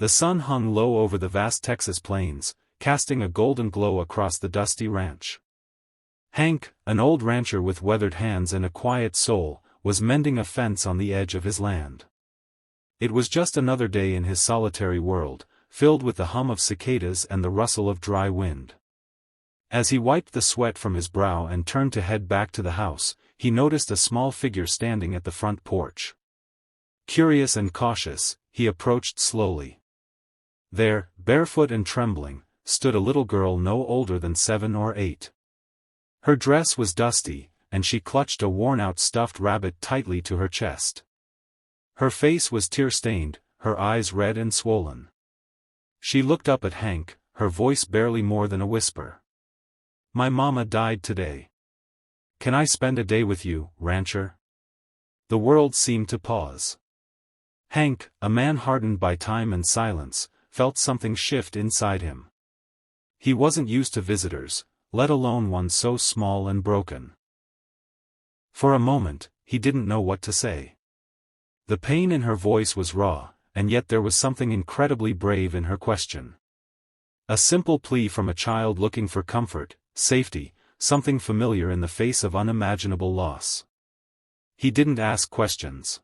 The sun hung low over the vast Texas plains, casting a golden glow across the dusty ranch. Hank, an old rancher with weathered hands and a quiet soul, was mending a fence on the edge of his land. It was just another day in his solitary world, filled with the hum of cicadas and the rustle of dry wind. As he wiped the sweat from his brow and turned to head back to the house, he noticed a small figure standing at the front porch. Curious and cautious, he approached slowly. There, barefoot and trembling, stood a little girl no older than 7 or 8. Her dress was dusty, and she clutched a worn-out stuffed rabbit tightly to her chest. Her face was tear-stained, her eyes red and swollen. She looked up at Hank, her voice barely more than a whisper. "My mama died today. Can I spend a day with you, rancher?" The world seemed to pause. Hank, a man hardened by time and silence, felt something shift inside him. He wasn't used to visitors, let alone one so small and broken. For a moment, he didn't know what to say. The pain in her voice was raw, and yet there was something incredibly brave in her question. A simple plea from a child looking for comfort, safety, something familiar in the face of unimaginable loss. He didn't ask questions.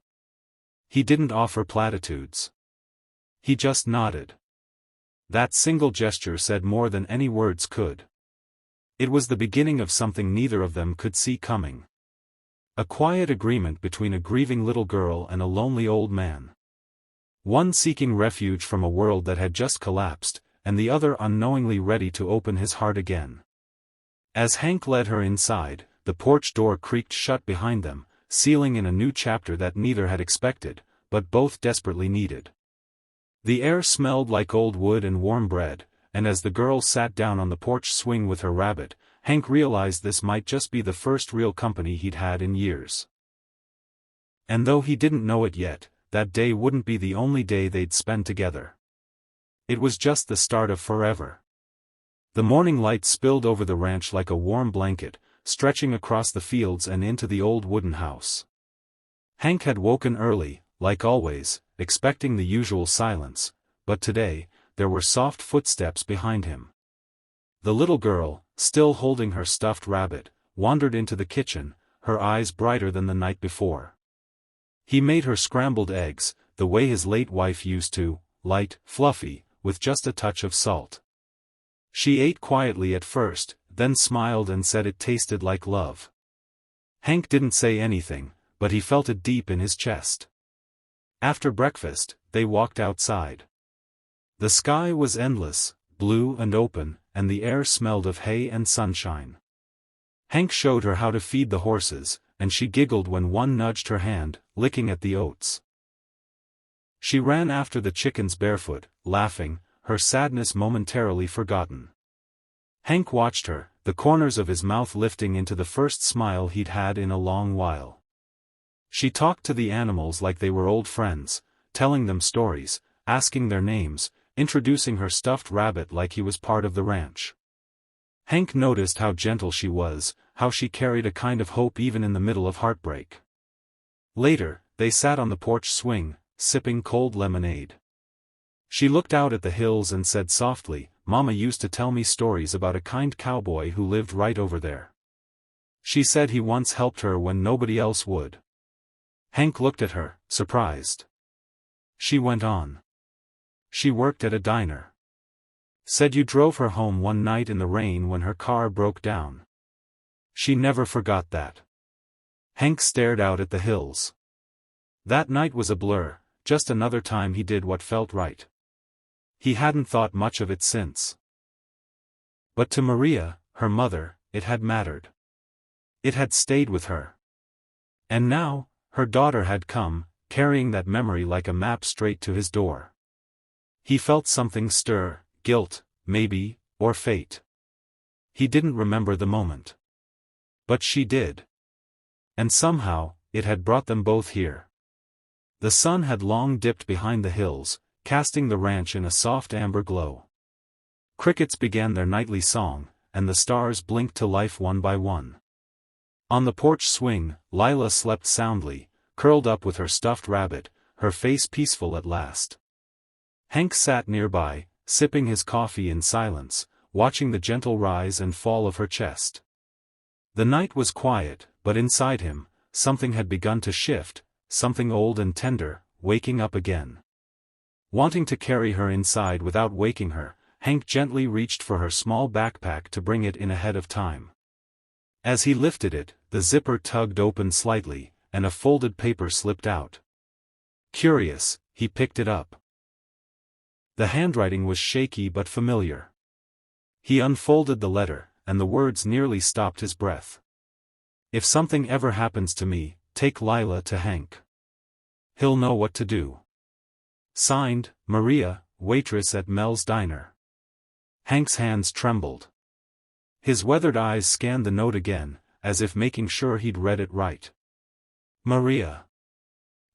He didn't offer platitudes. He just nodded. That single gesture said more than any words could. It was the beginning of something neither of them could see coming. A quiet agreement between a grieving little girl and a lonely old man. One seeking refuge from a world that had just collapsed, and the other unknowingly ready to open his heart again. As Hank led her inside, the porch door creaked shut behind them, sealing in a new chapter that neither had expected, but both desperately needed. The air smelled like old wood and warm bread, and as the girl sat down on the porch swing with her rabbit, Hank realized this might just be the first real company he'd had in years. And though he didn't know it yet, that day wouldn't be the only day they'd spend together. It was just the start of forever. The morning light spilled over the ranch like a warm blanket, stretching across the fields and into the old wooden house. Hank had woken early, like always, expecting the usual silence, but today, there were soft footsteps behind him. The little girl, still holding her stuffed rabbit, wandered into the kitchen, her eyes brighter than the night before. He made her scrambled eggs, the way his late wife used to, light, fluffy, with just a touch of salt. She ate quietly at first, then smiled and said it tasted like love. Hank didn't say anything, but he felt it deep in his chest. After breakfast, they walked outside. The sky was endless, blue and open, and the air smelled of hay and sunshine. Hank showed her how to feed the horses, and she giggled when one nudged her hand, licking at the oats. She ran after the chickens barefoot, laughing, her sadness momentarily forgotten. Hank watched her, the corners of his mouth lifting into the first smile he'd had in a long while. She talked to the animals like they were old friends, telling them stories, asking their names, introducing her stuffed rabbit like he was part of the ranch. Hank noticed how gentle she was, how she carried a kind of hope even in the middle of heartbreak. Later, they sat on the porch swing, sipping cold lemonade. She looked out at the hills and said softly, "Mama used to tell me stories about a kind cowboy who lived right over there. She said he once helped her when nobody else would." Hank looked at her, surprised. She went on. "She worked at a diner. Said you drove her home one night in the rain when her car broke down. She never forgot that." Hank stared out at the hills. That night was a blur, just another time he did what felt right. He hadn't thought much of it since. But to Maria, her mother, it had mattered. It had stayed with her. And now, her daughter had come, carrying that memory like a map straight to his door. He felt something stir, guilt, maybe, or fate. He didn't remember the moment. But she did. And somehow, it had brought them both here. The sun had long dipped behind the hills, casting the ranch in a soft amber glow. Crickets began their nightly song, and the stars blinked to life one by one. On the porch swing, Lila slept soundly, curled up with her stuffed rabbit, her face peaceful at last. Hank sat nearby, sipping his coffee in silence, watching the gentle rise and fall of her chest. The night was quiet, but inside him, something had begun to shift, something old and tender, waking up again. Wanting to carry her inside without waking her, Hank gently reached for her small backpack to bring it in ahead of time. As he lifted it, the zipper tugged open slightly, and a folded paper slipped out. Curious, he picked it up. The handwriting was shaky but familiar. He unfolded the letter, and the words nearly stopped his breath. "If something ever happens to me, take Lila to Hank. He'll know what to do." Signed, Maria, waitress at Mel's Diner. Hank's hands trembled. His weathered eyes scanned the note again, as if making sure he'd read it right. Maria.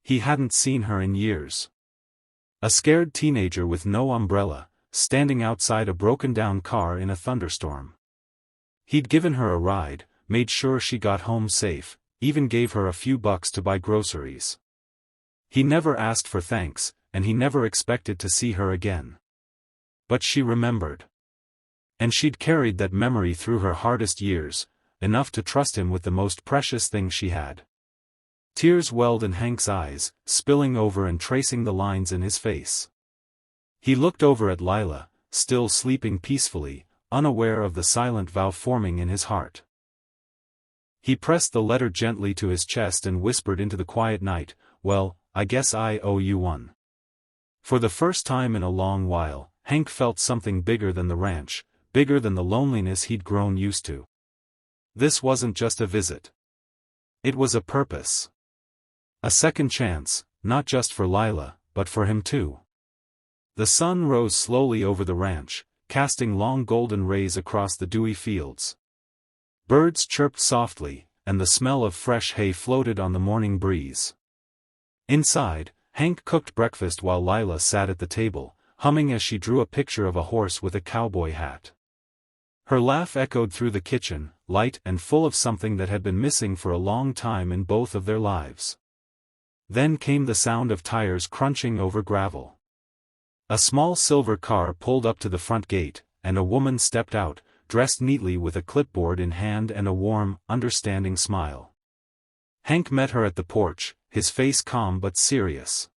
He hadn't seen her in years. A scared teenager with no umbrella, standing outside a broken-down car in a thunderstorm. He'd given her a ride, made sure she got home safe, even gave her a few bucks to buy groceries. He never asked for thanks, and he never expected to see her again. But she remembered. And she'd carried that memory through her hardest years, enough to trust him with the most precious thing she had. Tears welled in Hank's eyes, spilling over and tracing the lines in his face. He looked over at Lila, still sleeping peacefully, unaware of the silent vow forming in his heart. He pressed the letter gently to his chest and whispered into the quiet night, "Well, I guess I owe you one." For the first time in a long while, Hank felt something bigger than the ranch, bigger than the loneliness he'd grown used to. This wasn't just a visit. It was a purpose. A second chance, not just for Lila, but for him too. The sun rose slowly over the ranch, casting long golden rays across the dewy fields. Birds chirped softly, and the smell of fresh hay floated on the morning breeze. Inside, Hank cooked breakfast while Lila sat at the table, humming as she drew a picture of a horse with a cowboy hat. Her laugh echoed through the kitchen, light and full of something that had been missing for a long time in both of their lives. Then came the sound of tires crunching over gravel. A small silver car pulled up to the front gate, and a woman stepped out, dressed neatly with a clipboard in hand and a warm, understanding smile. Hank met her at the porch, his face calm but serious.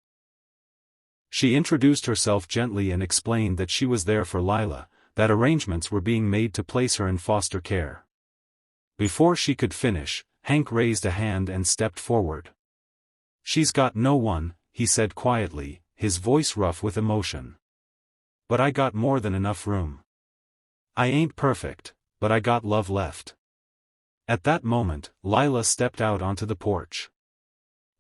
She introduced herself gently and explained that she was there for Lila, that arrangements were being made to place her in foster care. Before she could finish, Hank raised a hand and stepped forward. "She's got no one," he said quietly, his voice rough with emotion. "But I got more than enough room. I ain't perfect, but I got love left." At that moment, Lila stepped out onto the porch.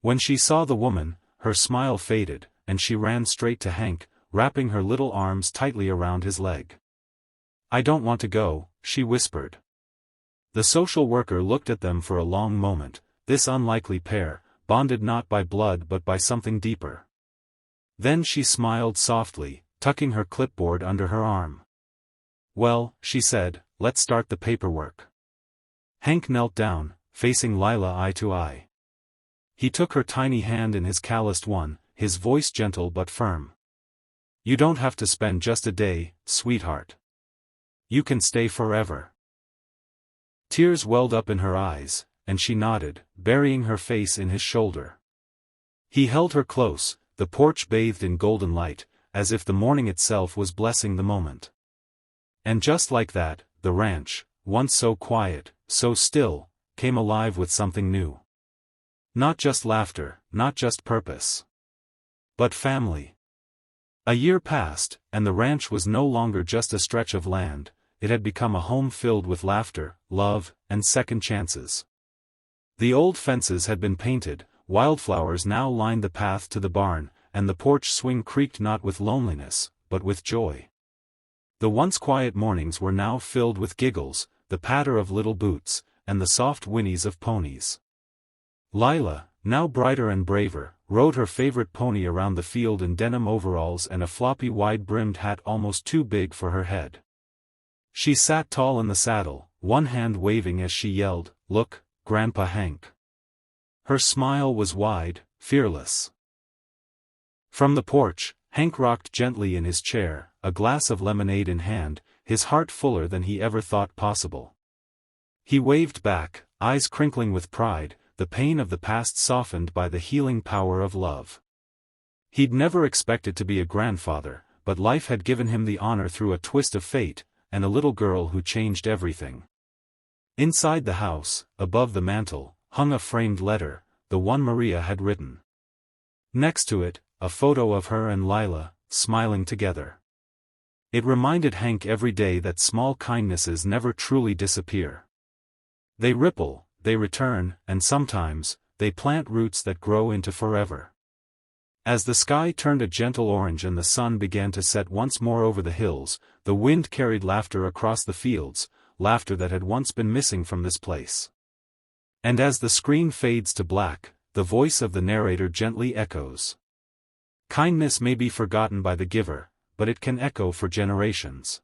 When she saw the woman, her smile faded, and she ran straight to Hank, wrapping her little arms tightly around his leg. "I don't want to go," she whispered. The social worker looked at them for a long moment, this unlikely pair, bonded not by blood but by something deeper. Then she smiled softly, tucking her clipboard under her arm. "Well," she said, "let's start the paperwork." Hank knelt down, facing Lila eye to eye. He took her tiny hand in his calloused one, his voice gentle but firm. "You don't have to spend just a day, sweetheart. You can stay forever." Tears welled up in her eyes, and she nodded, burying her face in his shoulder. He held her close, the porch bathed in golden light, as if the morning itself was blessing the moment. And just like that, the ranch, once so quiet, so still, came alive with something new. Not just laughter, not just purpose, but family. A year passed, and the ranch was no longer just a stretch of land, it had become a home filled with laughter, love, and second chances. The old fences had been painted, wildflowers now lined the path to the barn, and the porch swing creaked not with loneliness, but with joy. The once quiet mornings were now filled with giggles, the patter of little boots, and the soft whinnies of ponies. Lila, now brighter and braver, rode her favorite pony around the field in denim overalls and a floppy wide-brimmed hat almost too big for her head. She sat tall in the saddle, one hand waving as she yelled, "Look, Grandpa Hank." Her smile was wide, fearless. From the porch, Hank rocked gently in his chair, a glass of lemonade in hand, his heart fuller than he ever thought possible. He waved back, eyes crinkling with pride, the pain of the past softened by the healing power of love. He'd never expected to be a grandfather, but life had given him the honor through a twist of fate, and a little girl who changed everything. Inside the house, above the mantel, hung a framed letter, the one Maria had written. Next to it, a photo of her and Lila, smiling together. It reminded Hank every day that small kindnesses never truly disappear. They ripple, they return, and sometimes, they plant roots that grow into forever. As the sky turned a gentle orange and the sun began to set once more over the hills, the wind carried laughter across the fields, laughter that had once been missing from this place. And as the screen fades to black, the voice of the narrator gently echoes. Kindness may be forgotten by the giver, but it can echo for generations.